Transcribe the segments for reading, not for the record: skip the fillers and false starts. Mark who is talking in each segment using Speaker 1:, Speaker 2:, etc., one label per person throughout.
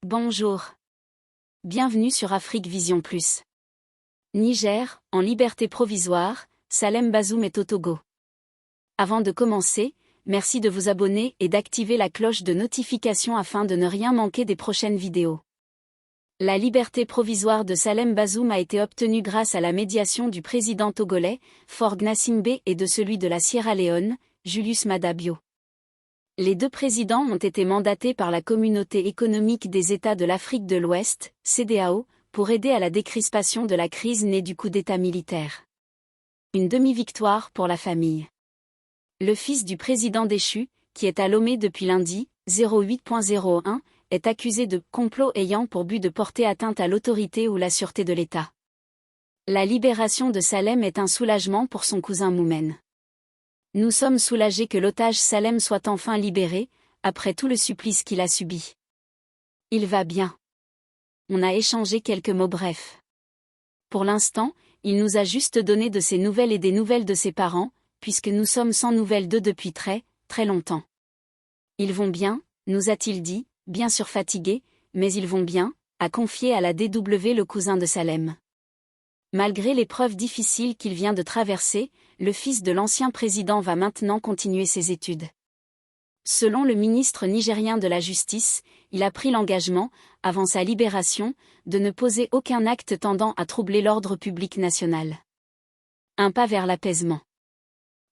Speaker 1: Bonjour. Bienvenue sur Afrique Vision Plus. Niger, en liberté provisoire, Salem Bazoum est au Togo. Avant de commencer, merci de vous abonner et d'activer la cloche de notification afin de ne rien manquer des prochaines vidéos. La liberté provisoire de Salem Bazoum a été obtenue grâce à la médiation du président togolais, Faure Gnassingbé, et de celui de la Sierra Leone, Julius Maada Bio. Les deux présidents ont été mandatés par la Communauté économique des États de l'Afrique de l'Ouest, CEDEAO, pour aider à la décrispation de la crise née du coup d'État militaire. Une demi-victoire pour la famille. Le fils du président déchu, qui est à Lomé depuis lundi, 08.01, est accusé de complot ayant pour but de porter atteinte à l'autorité ou la sûreté de l'État. La libération de Salem est un soulagement pour son cousin Moumen. Nous sommes soulagés que l'otage Salem soit enfin libéré, après tout le supplice qu'il a subi. Il va bien. On a échangé quelques mots brefs. Pour l'instant, il nous a juste donné de ses nouvelles et des nouvelles de ses parents, puisque nous sommes sans nouvelles d'eux depuis très, très longtemps. Ils vont bien, nous a-t-il dit, bien sûr fatigués, mais ils vont bien, a confié à la DW le cousin de Salem. Malgré l'épreuve difficile qu'il vient de traverser, le fils de l'ancien président va maintenant continuer ses études. Selon le ministre nigérien de la Justice, il a pris l'engagement, avant sa libération, de ne poser aucun acte tendant à troubler l'ordre public national. Un pas vers l'apaisement.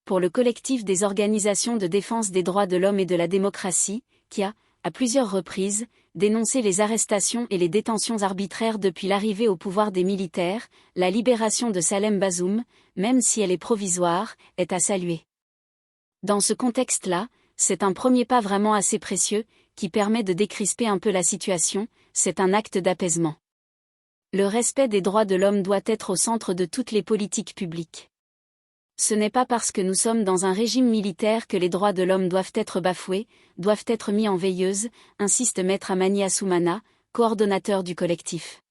Speaker 1: Pour le collectif des organisations de défense des droits de l'homme et de la démocratie, qui a, à plusieurs reprises, dénoncé les arrestations et les détentions arbitraires depuis l'arrivée au pouvoir des militaires, la libération de Salem Bazoum, même si elle est provisoire, est à saluer. Dans ce contexte-là, c'est un premier pas vraiment assez précieux, qui permet de décrisper un peu la situation, c'est un acte d'apaisement. Le respect des droits de l'homme doit être au centre de toutes les politiques publiques. Ce n'est pas parce que nous sommes dans un régime militaire que les droits de l'homme doivent être bafoués, doivent être mis en veilleuse, insiste Maître Amani Assoumana, coordonnateur du collectif.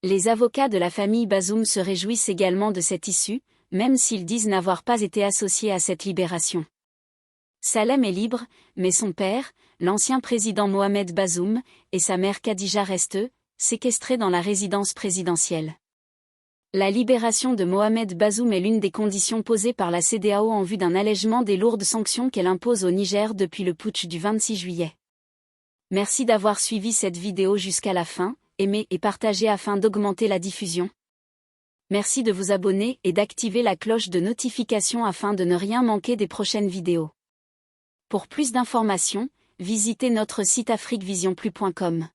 Speaker 1: Les avocats de la famille Bazoum se réjouissent également de cette issue, même s'ils disent n'avoir pas été associés à cette libération. Salem est libre, mais son père, l'ancien président Mohamed Bazoum, et sa mère Khadija restent, séquestrés dans la résidence présidentielle. La libération de Mohamed Bazoum est l'une des conditions posées par la CEDEAO en vue d'un allègement des lourdes sanctions qu'elle impose au Niger depuis le putsch du 26 juillet. Merci d'avoir suivi cette vidéo jusqu'à la fin, aimez et partagez afin d'augmenter la diffusion. Merci de vous abonner et d'activer la cloche de notification afin de ne rien manquer des prochaines vidéos. Pour plus d'informations, visitez notre site afriquevisionplus.com.